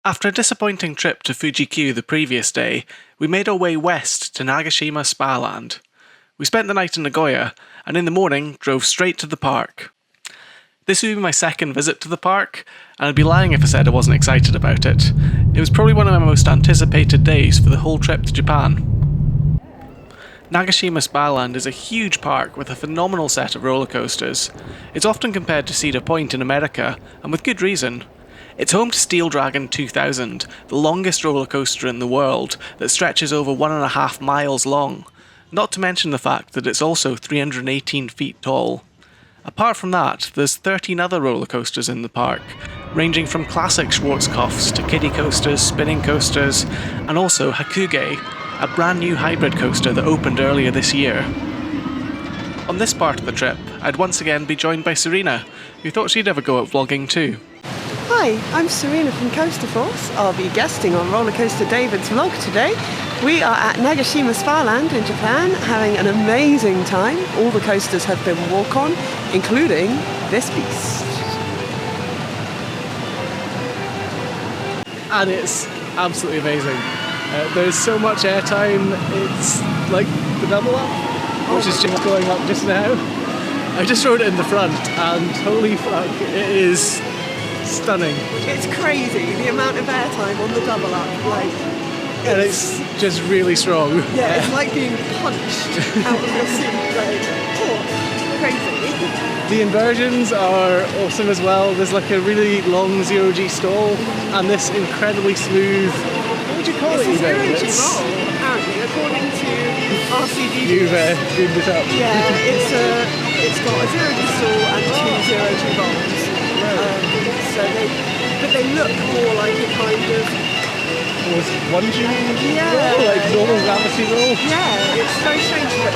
After a disappointing trip to Fuji-Q the previous day, we made our way west to Nagashima Spa Land. We spent the night in Nagoya, and in the morning drove straight to the park. This would be my second visit to the park, and I'd be lying if I said I wasn't excited about it. It was probably one of my most anticipated days for the whole trip to Japan. Nagashima Spa Land is a huge park with a phenomenal set of roller coasters. It's often compared to Cedar Point in America, and with good reason. It's home to Steel Dragon 2000, the longest roller coaster in the world that stretches over 1.5 miles long, not to mention the fact that it's also 318 feet tall. Apart from that, there's 13 other roller coasters in the park, ranging from classic Schwarzkopfs to kiddie coasters, spinning coasters, and also Hakugei, a brand new hybrid coaster that opened earlier this year. On this part of the trip, I'd once again be joined by Serena, who thought she'd have a go at vlogging too. Hi, I'm Serena from Coaster Force. I'll be guesting on Rollercoaster David's vlog today. We are at Nagashima Spa Land in Japan, having an amazing time. All the coasters have been walk-on, including this beast. And it's absolutely amazing. There's so much airtime, it's like the double up, which is just going up just now. I just rode it in the front, and holy fuck, it is stunning. It's crazy, the amount of airtime on the double up, like... And it's just really strong. Yeah, it's like being punched out of your seat, like, oh, crazy. The inversions are awesome as well. There's like a really long zero-G stall, and this incredibly smooth, what would you call it? It's a zero-G roll, apparently, according to RCD. You've googled it up. Yeah, it's got a zero-G stall and 2 zero-G rolls. But they look more like a kind of... Was one G yeah, roll? Like normal gravity roll? Yeah, it's very strange, but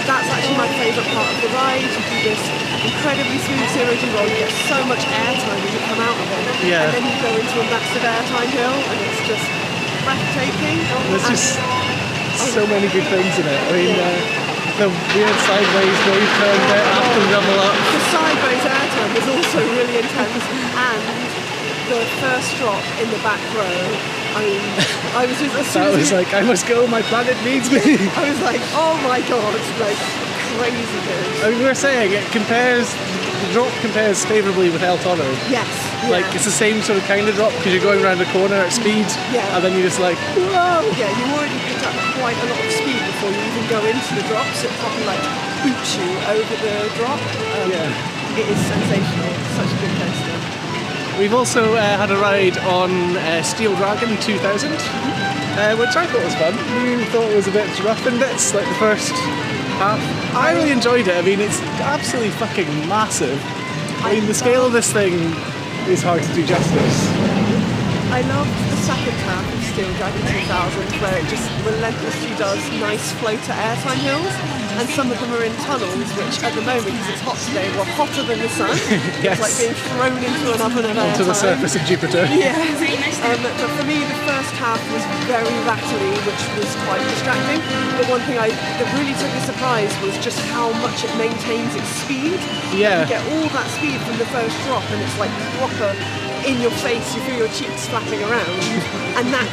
that's actually my favourite part of the ride. You do this incredibly smooth zero-G roll, you get so much airtime as you come out of it. Yeah. And then you go into a massive airtime hill, and it's just breathtaking. There's just so many good things in it. I mean, the weird sideways wave turn bit after the double up. The sideways airtime was also really intense, and the first drop in the back row, I was just... That was like, I must go, my planet needs me. I was like, oh my god, like, crazy good. I mean, we were saying, the drop compares favourably with El Toro. Yes. Like, it's the same sort of kind of drop, because you're going around a corner at speed, and then you're just like, whoa! Yeah, you already picked up quite a lot of speed before you even go into the drop, so it probably like boots you over the drop. It is sensational, it's such a good coaster. We've also had a ride on Steel Dragon 2000, which I thought was fun. You thought it was a bit rough in bits, like the first half. I really enjoyed it. I mean, it's absolutely fucking massive. I mean, the scale of this thing is hard to do justice. I loved the second half of Steel Dragon 2000, where it just relentlessly does nice floater airtime hills, and some of them are in tunnels, which at the moment, because it's hot today, were hotter than the sun. Yes. It's like being thrown into an oven of airtime. Onto the surface of Jupiter. Yeah. But for me, the first half was very rattly, which was quite distracting. But one thing that really took me by surprise was just how much it maintains its speed. Yeah. You get all that speed from the first drop, and it's like proper in your face, you feel your cheeks flapping around, and that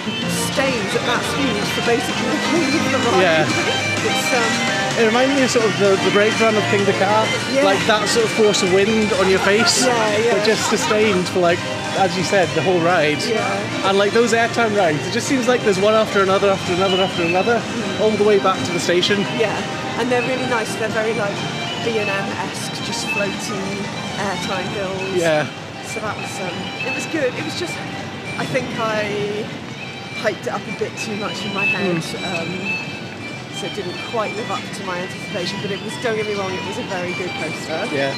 stays at that speed for basically the whole of the ride. Yeah. It reminded me of sort of the brake run of King the Car, like that sort of force of wind on your face, but just sustained for, like, as you said, the whole ride. Yeah. And like those airtime rides, it just seems like there's one after another, after another, after another, all the way back to the station. Yeah, and they're really nice. They're very like B&M-esque, just floaty airtime hills. Yeah. So that was, it was good. It was just, I think I hyped it up a bit too much in my head. So it didn't quite live up to my anticipation, but it was, don't get me wrong, it was a very good coaster. Yeah.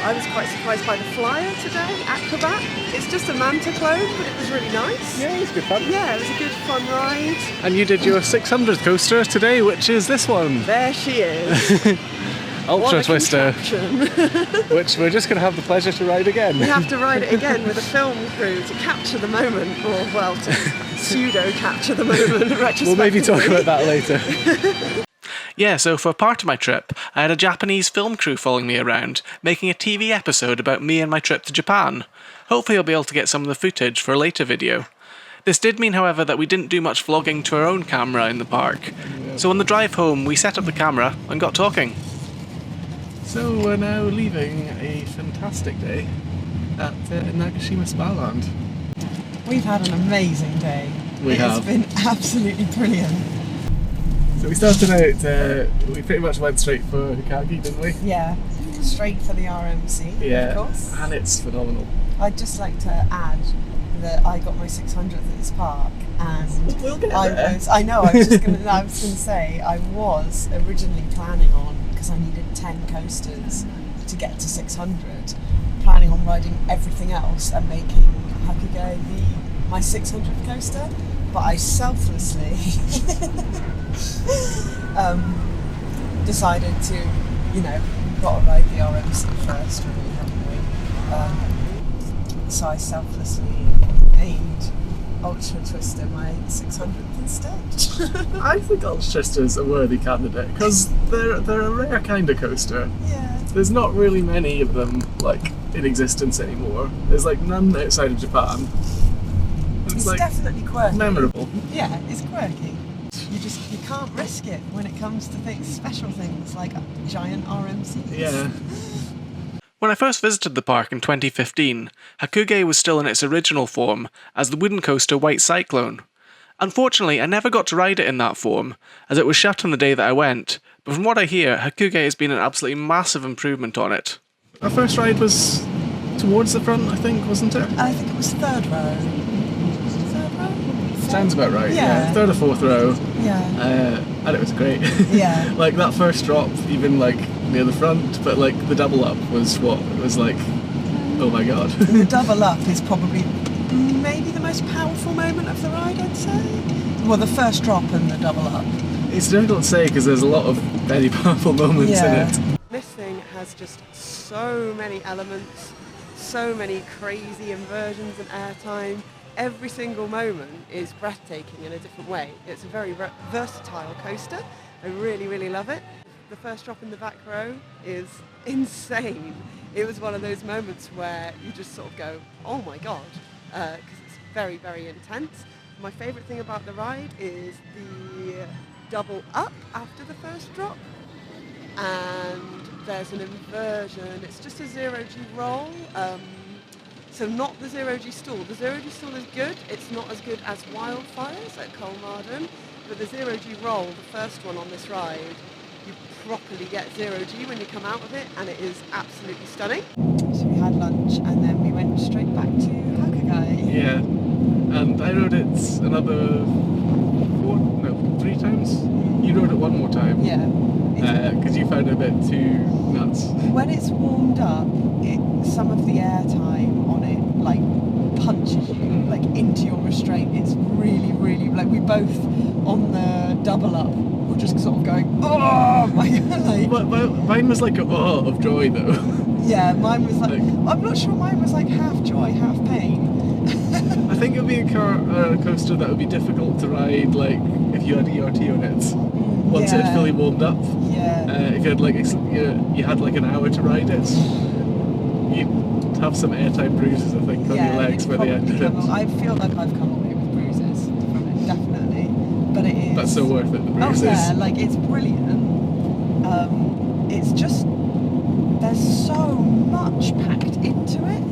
I was quite surprised by the flyer today, Acrobat. It's just a manta clone, but it was really nice. Yeah, it was good fun. Yeah, it was a good fun ride. And you did your 600th coaster today, which is this one. There she is. Ultra Twister, which we're just going to have the pleasure to ride again. We have to ride it again with a film crew to capture the moment, or well, to pseudo-capture the moment. We'll maybe talk about that later. Yeah, so for part of my trip, I had a Japanese film crew following me around, making a TV episode about me and my trip to Japan. Hopefully I'll be able to get some of the footage for a later video. This did mean, however, that we didn't do much vlogging to our own camera in the park. So on the drive home, we set up the camera and got talking. So we're now leaving a fantastic day at Nagashima Spa Land. We've had an amazing day. We have. It's been absolutely brilliant. So we started out, we pretty much went straight for Hakugei, didn't we? Yeah, straight for the RMC, Yeah, of course. and it's phenomenal. I'd just like to add that I got my 600th at this park, and We'll get there. I was going to say, I was originally planning on, because I needed 10 coasters to get to 600, planning on riding everything else and making Hakugei my 600th coaster, but I selflessly decided to, got to ride the RMC first, really, haven't we? So I selflessly made Ultra Twister my 600th instead. I think Ultra Twister's a worthy candidate because they're a rare kind of coaster. Yeah. There's not really many of them in existence anymore. There's none outside of Japan. It's definitely quirky. Memorable. Yeah, it's quirky. You can't risk it when it comes to special things like giant RMCs. Yeah. When I first visited the park in 2015, Hakugei was still in its original form as the wooden coaster White Cyclone. Unfortunately, I never got to ride it in that form, as it was shut on the day that I went, but from what I hear, Hakugei has been an absolutely massive improvement on it. Our first ride was towards the front, I think, wasn't it? I think it was third row. Third row? Sounds about right, Yeah. Third or fourth row. Yeah. And it was great. Yeah. That first drop, even near the front, but the double up was what it was oh my god. The double up is probably maybe the most powerful moment of the ride, I'd say. Well, the first drop and the double up. It's difficult to say because there's a lot of very powerful moments in it. This thing has just so many elements, so many crazy inversions and airtime. Every single moment is breathtaking in a different way. It's a very versatile coaster. I really, really love it. The first drop in the back row is insane. It was one of those moments where you just sort of go, oh my god, because it's very, very intense. My favourite thing about the ride is the double up after the first drop, and there's an inversion. It's just a 0G roll, so not the 0G stall. The 0G stall is good. It's not as good as Wildfires at Colmarden, but the 0G roll, the first one on this ride, you properly get 0G when you come out of it, and it is absolutely stunning. So we had lunch and then we went straight back to Hakugei. Yeah, and I rode it another 3 times. You rode it one more time. Yeah. Because you found it a bit too nuts. When it's warmed up, some of the airtime on it punches you into your restraint. It's really, really we both on the double up were just sort of going, oh my god. But mine was a oh of joy though. Yeah, mine was I'm not sure mine was half joy, half pain. I think it would be a coaster that would be difficult to ride if you had ERT on it. Once it had fully warmed up. Yeah. If you had you had an hour to ride it, you'd have some airtime bruises, I think, on your legs by the end of it. I feel like I've come away with bruises from it, definitely. But it is. That's so worth it, the bruises. Oh yeah, it's brilliant. It's just there's so much packed into it.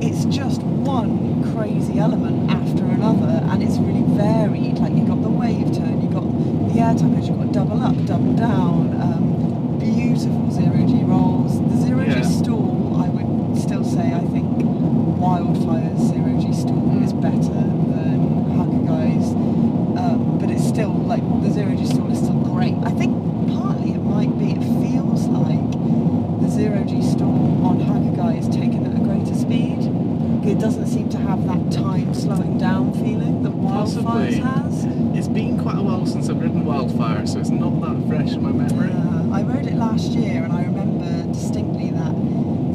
It's just one crazy element after another, and it's really varied. You've got the wave turn, you've got the airtime, you've got double up, double down, beautiful 0G rolls. The 0G stall, I would still say, I think Wildfire's 0G stall is better than Hakugei's, but it's still, the 0G stall is still great. I think partly it might be, it feels like the 0G stall on Hakugei is taken at a greater speed. It doesn't seem to have that time slowing down feeling that Wildfires has. It's been quite a while since I've ridden Wildfire, so it's not that fresh in my memory. I rode it last year, and I remember distinctly that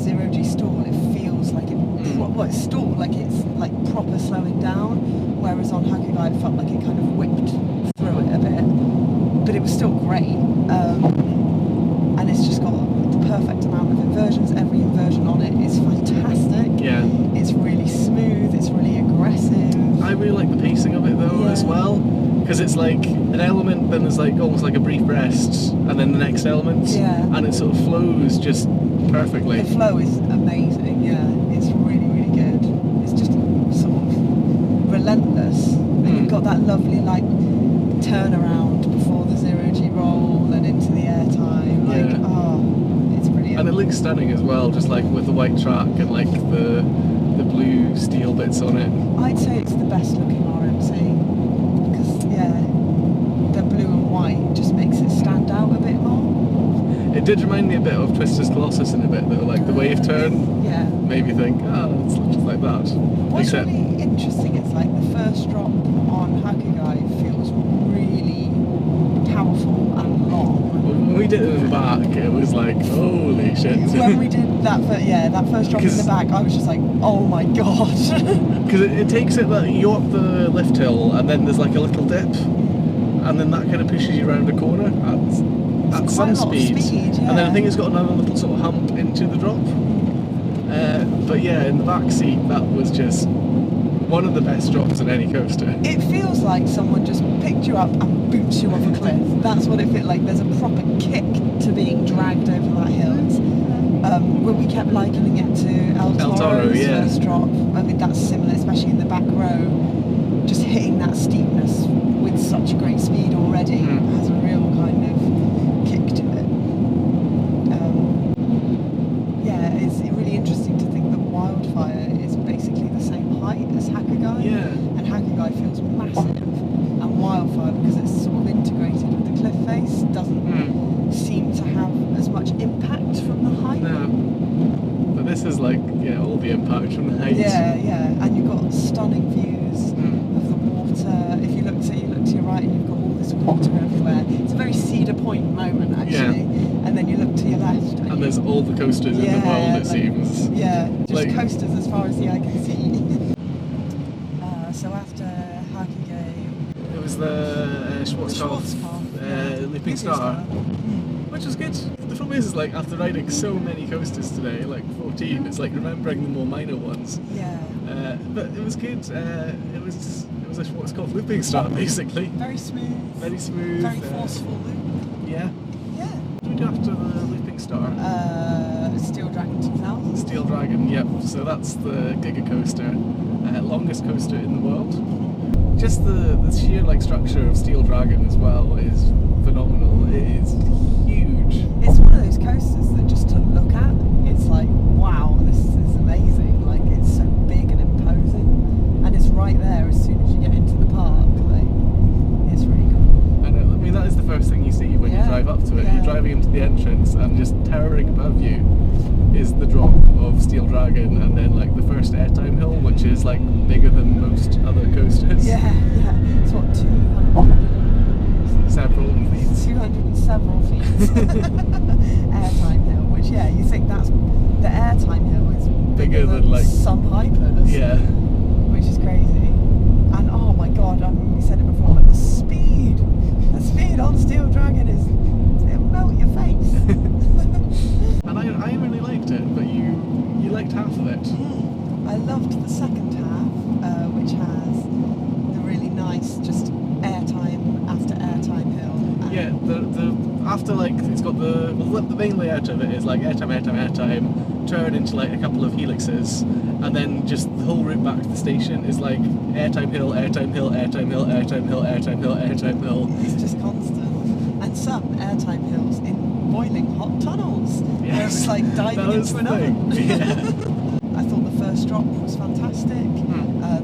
0G stall. It feels like it's stalled, it's proper slowing down. Whereas on Hakugei, it felt like it kind of whipped through it a bit, but it was still great. And it's just got the perfect amount of inversions. Every inversion on it is fantastic. Yeah. It's really smooth. It's really aggressive. really like the pacing of it though as well, because it's like an element, then there's like almost like a brief rest, and then the next element, and it sort of flows just perfectly. The flow is amazing. Yeah, it's really, really good. It's just sort of relentless, and you've got that lovely like turnaround before the 0G roll and into the airtime. Like, it's brilliant. And it looks stunning as well, just like with the white track and like the blue steel bits on it. I'd say it's the best looking RMC because the blue and white just makes it stand out a bit more. It did remind me a bit of Twister's Colossus in a bit though, like the wave turn. Yeah. Made me think, it's just like that. What's really interesting is like the first drop on Hakugei feels really powerful and long. When we did it in the back, it was like, holy shit. When we did that first drop in the back, I was just like, oh my god. Because it takes it that you're up the lift hill and then there's like a little dip, and then that kind of pushes you around a corner at some speed. And then I think it's got another little sort of hump into the drop. But yeah, in the back seat, that was just one of the best drops on any coaster. It feels like someone just picked you up and boots you off a cliff. That's what it feels like. There's a proper kick to being dragged over that hill. When we kept likening it to El Toro's first drop, I mean that's similar, especially in the back row. Just hitting that steepness with such great speed already has a real kind of kick to it. It's really interesting to think that Wildfire is basically the same height as Hakugei. Yeah. And Hakugei feels massive, and Wildfire, because it's sort of integrated with the cliff face, doesn't seem to have as much impact from the height. No. But this is like, all the impact from the height. Yeah, and you've got stunning views of the water. If you look to your right and you've got all this water everywhere. It's a very Cedar Point moment actually. And then you look to your left. And there's all the coasters in the world, it seems. Yeah, just like, coasters as far as the eye can see. So after Hakugei, it was the Schwarzkopf Leaping Star, which was good. The problem is like after riding so many coasters today, like 14, it's like remembering the more minor ones. Yeah. But it was good. It was a Schwarzkopf Looping Star basically. Very smooth. Very smooth. Very forceful loop. Yeah. Yeah. What do we do after the Looping Star? Steel Dragon 2000. Steel Dragon, yep. So that's the Giga Coaster, longest coaster in the world. Just the sheer like structure of Steel Dragon as well is phenomenal. It is huge. It's one of those coasters that just to look at, it's like, wow, this is amazing. Like it's so big and imposing, and it's right there as soon as you get into the park. Like it's really cool. And I mean that is the first thing you see when you drive up to it. You're driving into the entrance, and just towering above you is the drop of Steel Dragon, and then like the first airtime hill, which is like bigger than most other coasters. Yeah. It's what, 200? Several feet. 200 and several feet. Airtime hill, which you think that's the airtime hill is bigger than like some hypers. Yeah. Which is crazy. And oh my god, we said it before, but the speed on Steel Dragon it'll melt your face. And I really liked it, but you liked half of it. I loved the second half, which has the really nice just airtime after airtime hill. Yeah, the after like it's got the main layout of it is like airtime, turn into like a couple of helixes, and then just the whole route back to the station is like airtime hill, airtime hill, airtime hill, airtime hill, airtime hill, airtime hill. It's just constant. And some airtime hills in boiling hot tunnels. Yes, where it's like diving into an oven. Yeah. I thought the first drop was fantastic.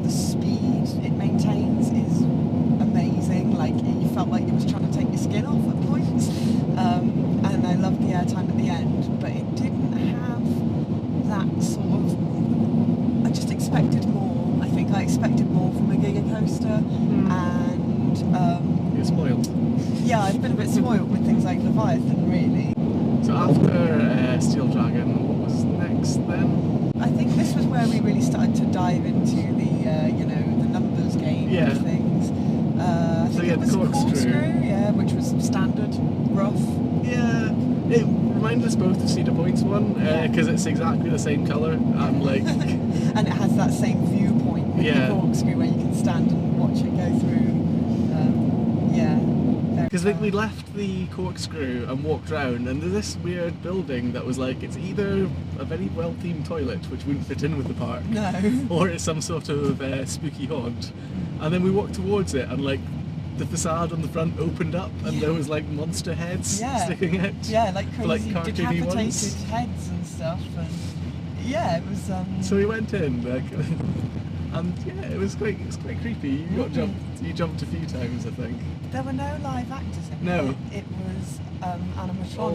The speed it maintains is amazing. Like you felt like it was trying to take your skin off at points. And I loved the airtime at the end, but it didn't have that sort of. I just expected more. I think I expected more from a Giga Coaster, and You're spoiled. Yeah, I've been a bit spoiled with things like Leviathan, really. So after Steel Dragon, what was next then? I think this was where we really started to dive into the, the numbers game of things. I think it was Corkscrew, which was standard, rough. Yeah, it reminded us both of Cedar Point's one, because it's exactly the same colour, and like... and it has that same viewpoint, which Yeah. the corkscrew where you can stand and watch it go through. Yeah. Because we left the corkscrew and walked round, and there's this weird building that was like, it's either a very well-themed toilet, which wouldn't fit in with the park, No. or it's some sort of spooky haunt. And then we walked towards it, and like the facade on the front opened up, and there was like monster heads sticking out. Yeah, like for, like, crazy cartoony decapitated ones. heads and stuff. And yeah, it was. So we went in, like, and yeah, it was quite creepy. You jumped a few times, I think. There were no live actors in No. it. It was animatronics. All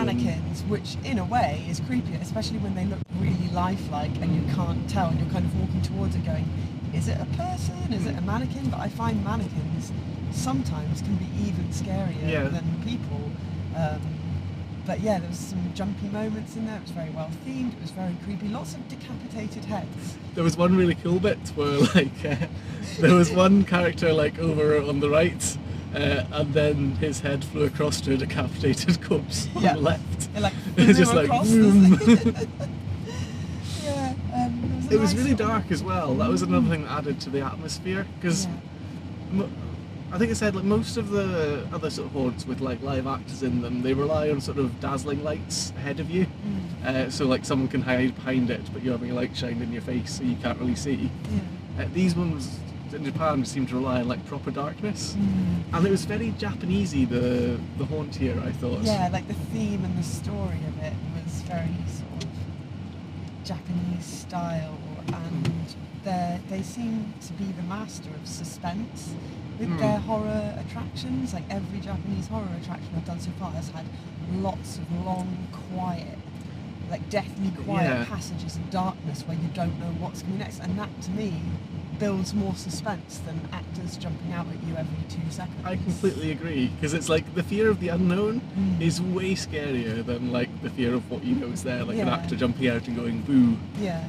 mannequins. Which in a way is creepy, especially when they look really lifelike and you can't tell, and you're kind of walking towards it going, is it a person? Is it a mannequin? But I find mannequins sometimes can be even scarier than people. But yeah, there was some jumpy moments in there. It was very well themed. It was very creepy. Lots of decapitated heads. There was one really cool bit where like there was one character like over on the right, and then his head flew across to a decapitated corpse on the left. It like It was just flew like across. boom. Yeah, It was really dark as well. That was another thing that added to the atmosphere, because I think I said like most of the other sort of haunts with like live actors in them, they rely on sort of dazzling lights ahead of you, so like someone can hide behind it, but you're having a light shined in your face, so you can't really see. These ones in Japan seem to rely on like proper darkness, and it was very Japanesey, the haunt here, I thought. Yeah, like the theme and the story of it was very sort of Japanese style, and they seem to be the master of suspense with their horror attractions. Like every Japanese horror attraction I've done so far has had lots of long, quiet, like deathly quiet passages of darkness where you don't know what's coming next, and that to me builds more suspense than actors jumping out at you every 2 seconds. I completely agree, because it's like the fear of the unknown is way scarier than like the fear of what you know is there, like an actor jumping out and going boo. Yeah.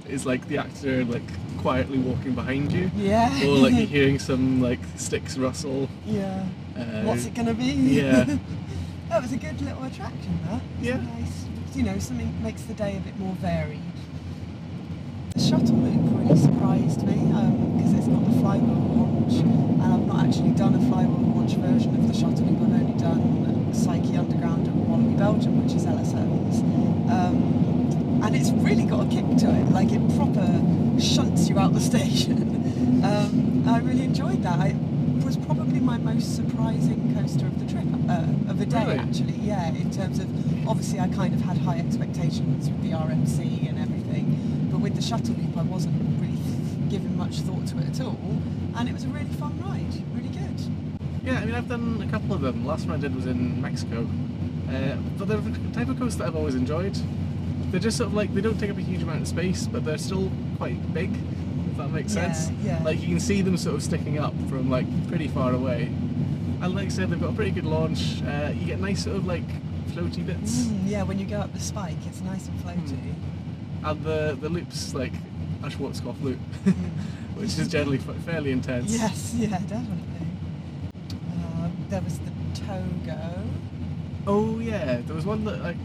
Is like the actor like quietly walking behind you. Yeah. Or like you're hearing some like sticks rustle. Yeah. What's it gonna be? Yeah. That was a good little attraction, that. Yeah. Nice. You know, something makes the day a bit more varied. The shuttle loop really surprised me, because it's not the flywheel launch, and I've not actually done a flywheel launch version of the shuttle loop. I've only done Psyche Underground at Wallby, Belgium, which is LSM's. And it's really got a kick to it, like it proper shunts you out the station. I really enjoyed that. It was probably my most surprising coaster of the trip, of the day, Really? actually. Yeah, in terms of, obviously I kind of had high expectations with the RMC and everything, but with the shuttle loop I wasn't really giving much thought to it at all, and it was a really fun ride, really good. Yeah, I mean I've done a couple of them. The last one I did was in Mexico. But they're the type of coaster that I've always enjoyed. They're just sort of like, they don't take up a huge amount of space, but they're still quite big, if that makes sense. Yeah. Like you can see them sort of sticking up from like pretty far away. And like I said, they've got a pretty good launch. You get nice sort of like floaty bits. Yeah, when you go up the spike, it's nice and floaty. And the loop's like a Schwarzkopf loop, which is generally fairly intense. Yes, yeah, definitely. There was the Togo. Oh yeah, there was one that I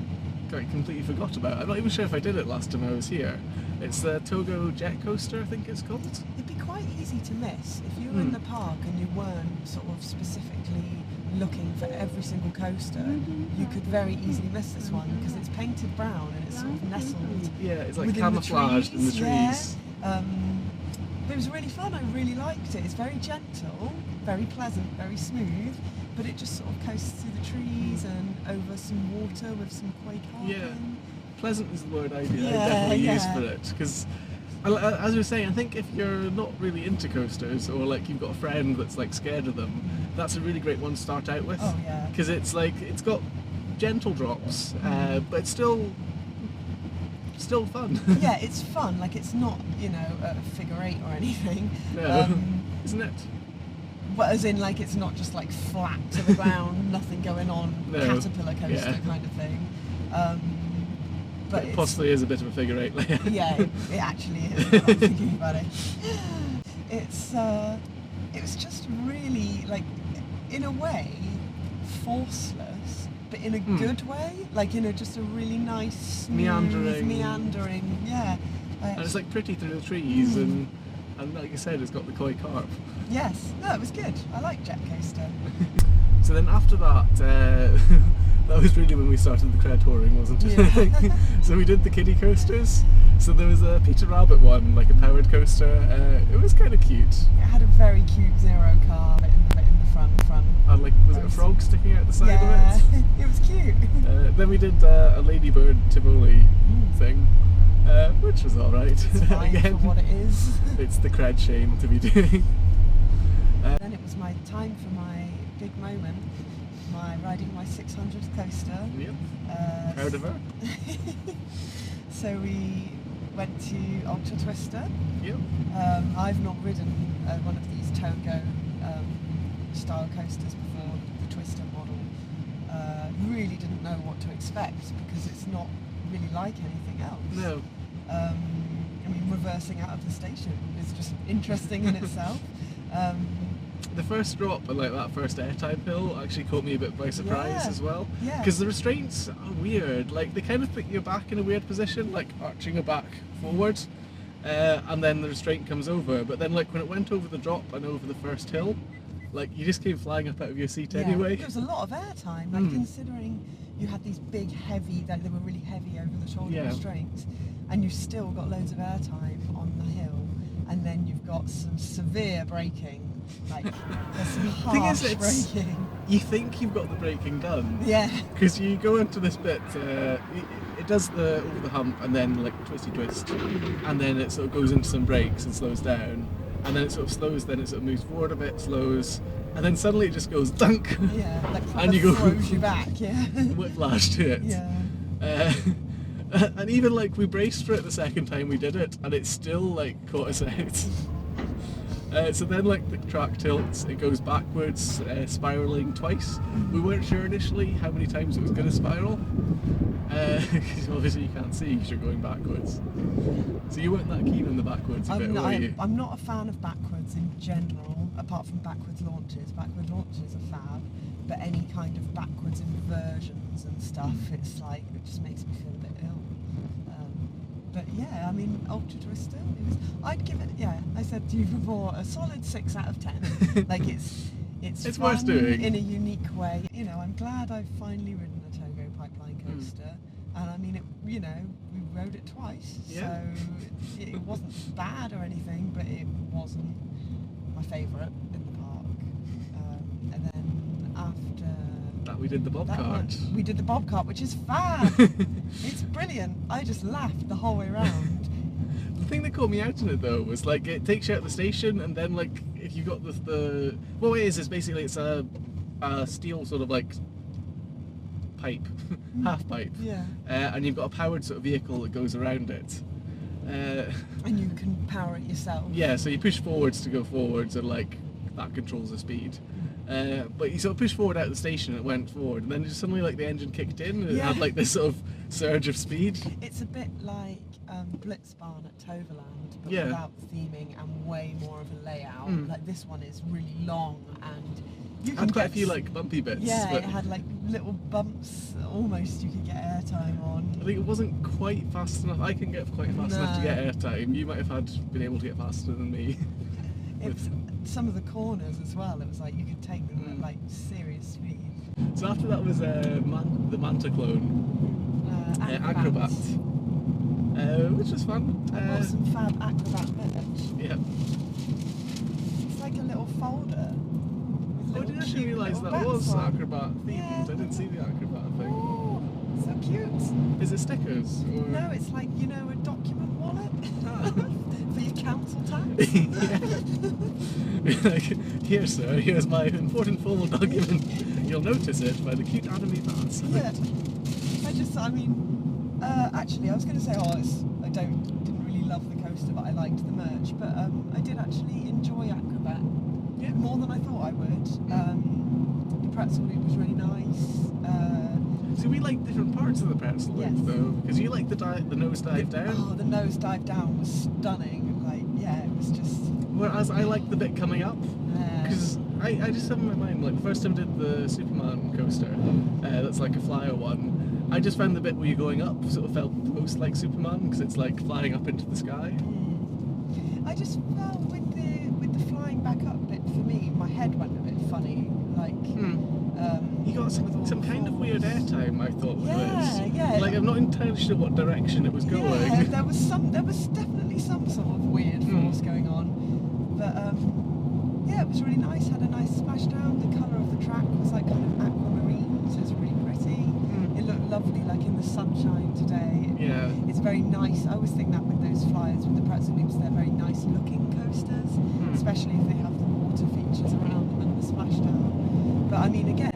completely forgot about. I'm not even sure if I did it last time I was here. It's the Togo Jet Coaster, I think it's called. It'd be quite easy to miss if you were in the park and you weren't sort of specifically looking for every single coaster. You could very easily miss this one because it's painted brown and it's sort of nestled. Yeah, it's like within camouflaged in the yeah. trees. But it was really fun. I really liked it. It's very gentle, very pleasant, very smooth, but it just sort of coasts through the trees and over some water with some quake harping. Yeah, pleasant is the word I definitely use for it, because as I was saying, I think if you're not really into coasters, or like you've got a friend that's like scared of them, that's a really great one to start out with. Oh yeah. Because it's like, it's got gentle drops, but it's still fun. Yeah, it's fun. Like it's not, you know, a figure eight or anything. No, isn't it? Well, as in, like, it's not just like flat to the ground, nothing going on, caterpillar coaster kind of thing. But it possibly is a bit of a figure eight. Yeah, it actually is. Now I'm thinking about it. It was just really, like, in a way, forceless, but in a good way. Like, in just a really nice, smooth, meandering. Yeah. And it's like pretty through the trees, and And like you said, it's got the koi carp. Yes, no, it was good. I like jet coaster. So then after that, that was really when we started the crowd touring, wasn't it? Yeah. So we did the kiddie coasters. So there was a Peter Rabbit one, like a powered coaster. It was kind of cute. It had a very cute Zero car in the front. And like, was it a frog sticking out the side Yeah, of it? it was cute. Then we did a Ladybird Tivoli thing, which was alright. It's fine Again, for what it is. it's the cred shame to be doing. Then it was my time for my big moment, riding my 600th coaster. Yep. Proud of her. So we went to Ultra Twister. Yep. I've not ridden one of these Togo style coasters before, the Twister model. Really didn't know what to expect because it's not really like anything else. No. I mean, reversing out of the station is just interesting in itself. The first drop and like that first airtime hill actually caught me a bit by surprise Yeah. as well. Yeah. Because the restraints are weird. Like they kind of put your back in a weird position, like arching your back forward, and then the restraint comes over. But then like when it went over the drop and over the first hill, like you just came flying up out of your seat Yeah, anyway. there was a lot of airtime, like considering you had these big, heavy, like they were really heavy over the shoulder Yeah. restraints, and you've still got loads of airtime on the hill, and then you've got some severe braking, like there's some Thing harsh is, braking. You think you've got the braking done. Yeah. Because you go into this bit, it does the over the hump and then like twisty twist, and then it sort of goes into some brakes and slows down, and then it sort of slows, then it sort of moves forward a bit, slows, and then suddenly it just goes dunk. Yeah, like And you go throws you back, yeah. whiplash to it. Yeah. And even like we braced for it the second time we did it, and it still like caught us out. So then like the track tilts, it goes backwards, spiralling twice. We weren't sure initially how many times it was going to spiral, because obviously you can't see because you're going backwards. So you weren't that keen on the backwards bit, were you? I'm not a fan of backwards in general, apart from backwards launches. Backward launches are fab, but any kind of backwards inversions and stuff, it's like, it just makes me feel a bit ill. But yeah, I mean, Ultra Twister, I'd give it, yeah, I said to you before, a solid 6 out of 10. Like it's It's fun worth doing. in a unique way. You know, I'm glad I've finally ridden a Togo pipeline coaster. And I mean, it, you know, we rode it twice, Yeah. so it wasn't bad or anything, but it wasn't my favourite in the park. And then after That we did the bob that cart. one, we did the bob cart, which is fab. It's brilliant. I just laughed the whole way around. The thing that caught me out in it though was like it takes you out the station, and then like if you got the what it is basically it's a steel sort of like pipe, half pipe, Yeah. and you've got a powered sort of vehicle that goes around it. And you can power it yourself. Yeah, so you push forwards to go forwards, and like that controls the speed. But you sort of pushed forward out of the station, it went forward, and then just suddenly like the engine kicked in, and it Yeah. had like this sort of surge of speed. It's a bit like Blitzbahn at Toverland, but Yeah. without theming and way more of a layout. Like this one is really long, and you can Had quite a get few like bumpy bits. yeah, but it had like little bumps. Almost you could get airtime on. I think it wasn't quite fast enough. I couldn't get quite fast enough to No. get airtime. You might have been able to get faster than me. It's some of the corners as well. It was like you could take them at like serious speed. So after that was the Manta Clone Acrobat, which was fun. I bought some fab Acrobat merch. Yeah. It's like a little folder. with Oh, I little didn't actually cute realise little that was bats on. Acrobat themed. Yeah. I didn't see the Acrobat thing. Oh, so cute. Is it stickers? Or... No, it's like, you know, a document wallet for your council tax. Like, here sir, here's my important formal document. You'll notice it by the cute anime bats. Yeah. Actually, I was going to say, I didn't really love the coaster, but I liked the merch. But I did actually enjoy Acrobat more than I thought I would. The pretzel loop was really nice. So we like different parts of the pretzel loop Yes. though, because you like the nose dive down. Oh, the nose dive down was stunning. Like, yeah, it was just. Whereas I like the bit coming up, Uh, because I just have in my mind, like the first time I did the Superman coaster, that's like a flyer one, I just found the bit where you're going up sort of felt most like Superman, because it's like flying up into the sky. I just felt with the flying back up bit, for me, my head went a bit funny. Like, you got some kind of weird airtime, I thought, with this. Yeah. Like, I'm not entirely sure what direction it was going. Yeah, there was definitely some sort of weird force going on. But yeah, it was really nice. Had a nice splashdown. The colour of the track was like kind of aquamarine, so it's really pretty. It looked lovely, like in the sunshine today. Yeah. It's very nice. I always think that with those flyers, with the pretzel loops, they're very nice looking coasters, especially if they have the water features around them and the splashdown. But I mean, again,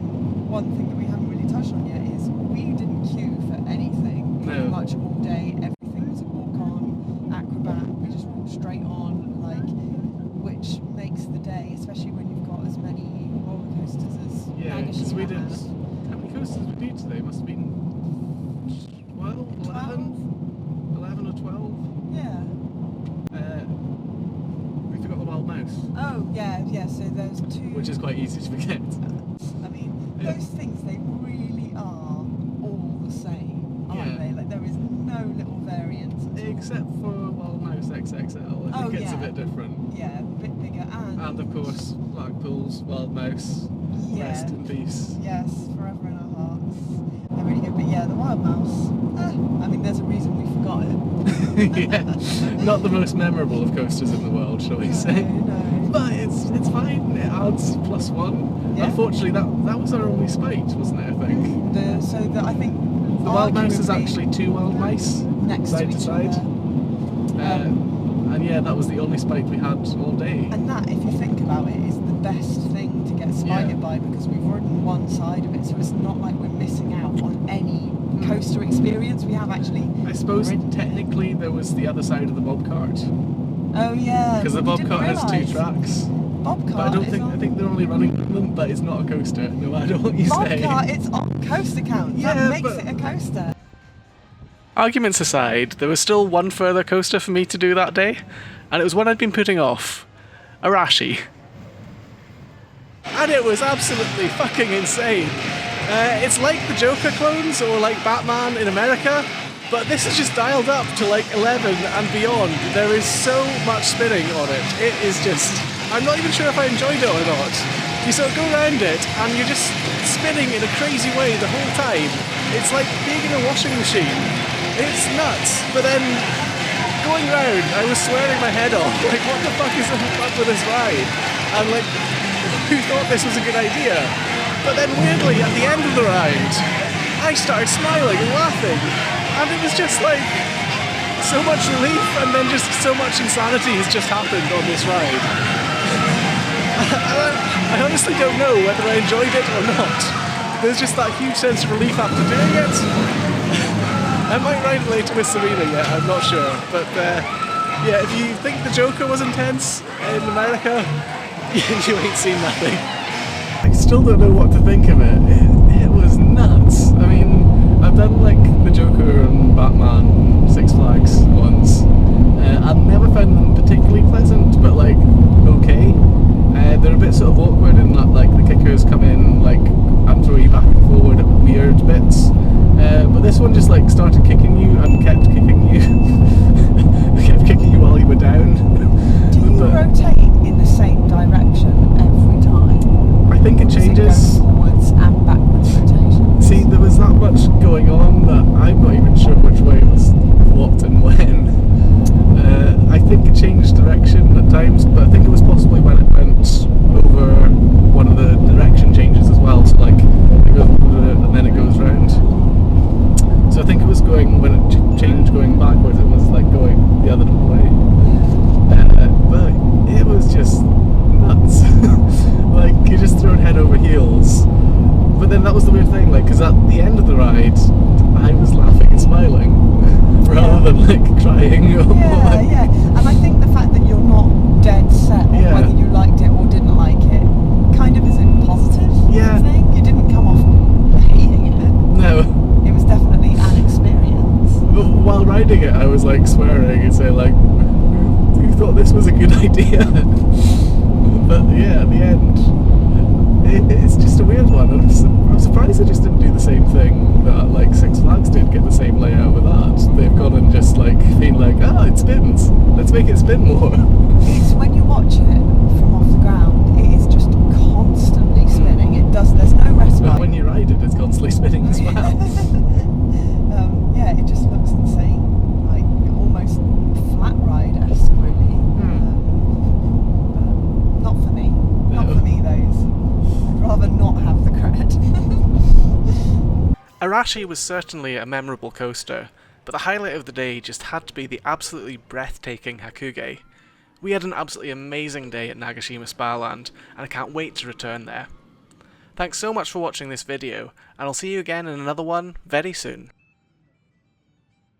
one thing that we haven't really touched on yet is we didn't queue for anything pretty much all day. Everything was a walk on, acrobat. We just walked straight on, like, which makes the day, especially when you've got as many roller coasters as Nagashima we did. has. How many coasters did we do today? Must have been 12, 11 or 12. Yeah. We forgot the wild mouse. Oh, yeah, so there's two. Which is quite easy to forget. I mean, those things, they really are all the same, aren't they? Like, there is no little variance. Except for wild mouse XXL. I think it's a bit different. Yeah, a bit bigger. And of course, Blackpool's wild mouse. Rest in peace. Yes, forever in our hearts. They're really good, but yeah, the wild mouse. I mean, there's a reason we forgot it. Yeah, not the most memorable of coasters in the world, shall we say? No. But it's fine. It adds +1. Yeah. Unfortunately, that was our only spite, wasn't it? I think. I think The wild mouse is actually 2 wild mice next side to to each side. other. And yeah, that was the only spite we had all day. And that, if you think about it, is the best thing to get spited by, because we've ridden one side of it, so it's not like we're missing out on any coaster experience. We have actually. I suppose ridden it. technically there was the other side of the bobcart, Oh yeah. because the we didn't bobcart has 2 realise. tracks. Bobcart. But I is think they're only running them, but it's not a coaster, no matter what you say. Bobcart, it's on coaster count. Yeah, That makes but- it a coaster. Arguments aside, there was still one further coaster for me to do that day, and it was one I'd been putting off. Arashi. And it was absolutely fucking insane. It's like the Joker clones or like Batman in America, but this is just dialed up to like 11 and beyond. There is so much spinning on it. It is just... I'm not even sure if I enjoyed it or not. You sort of go around it and you're just spinning in a crazy way the whole time. It's like being in a washing machine. It's nuts. But then going round, I was swearing my head off. Like, what the fuck is up with this ride? And like, who thought this was a good idea? But then weirdly, at the end of the ride, I started smiling and laughing. And it was just like, so much relief, and then just so much insanity has just happened on this ride. I honestly don't know whether I enjoyed it or not. There's just that huge sense of relief after doing it. I might ride it later with Serena yet, I'm not sure. But yeah, if you think the Joker was intense in America, you ain't seen nothing. I still don't know what to think of it. It was nuts. I mean, I've done like the Joker and Batman Six Flags ones. I've never found them particularly pleasant, but like, okay. They're a bit sort of awkward in that like the kickers come in like and throw you back and forward at weird bits. But this one just like started kicking you and kept kicking you. Kept kicking you while you were down. Do you rotate in the same direction every time? I think it changes. Forwards and backwards rotation. See, there was that much going on that I'm not even sure which way was what and when. I think it changed direction at times, but I think it was possibly when it went over one of the direction changes as well. So like, it goes and then it goes round. So I think it was going, when it changed going backwards, it was like going the other way. But it was just nuts. Like, you're just thrown head over heels. But then that was the weird thing, like, because at the end of the ride, I was laughing and smiling rather than like crying. Yeah. And I think the fact that you're not dead set on whether you liked it or didn't like it kind of is a positive thing. You didn't come off hating it. No. It was definitely an experience. But while riding it, I was like swearing and saying like, who thought this was a good idea? But yeah, at the end, it's just just a weird one. I'm surprised they just didn't do the same thing that like Six Flags did, get the same layout with that. They've gone and just like been like, it spins. Let's make it spin more. It's when you watch it from off the ground, it is just constantly spinning. There's no respite. But when you ride it, it's constantly spinning as well. Yeah, it just looks insane. Like almost flat ride-esque, really. Not for me. Not for me, those. I'd rather not have the credit. Arashi was certainly a memorable coaster, but the highlight of the day just had to be the absolutely breathtaking Hakugei. We had an absolutely amazing day at Nagashima Spa Land, and I can't wait to return there. Thanks so much for watching this video, and I'll see you again in another one very soon.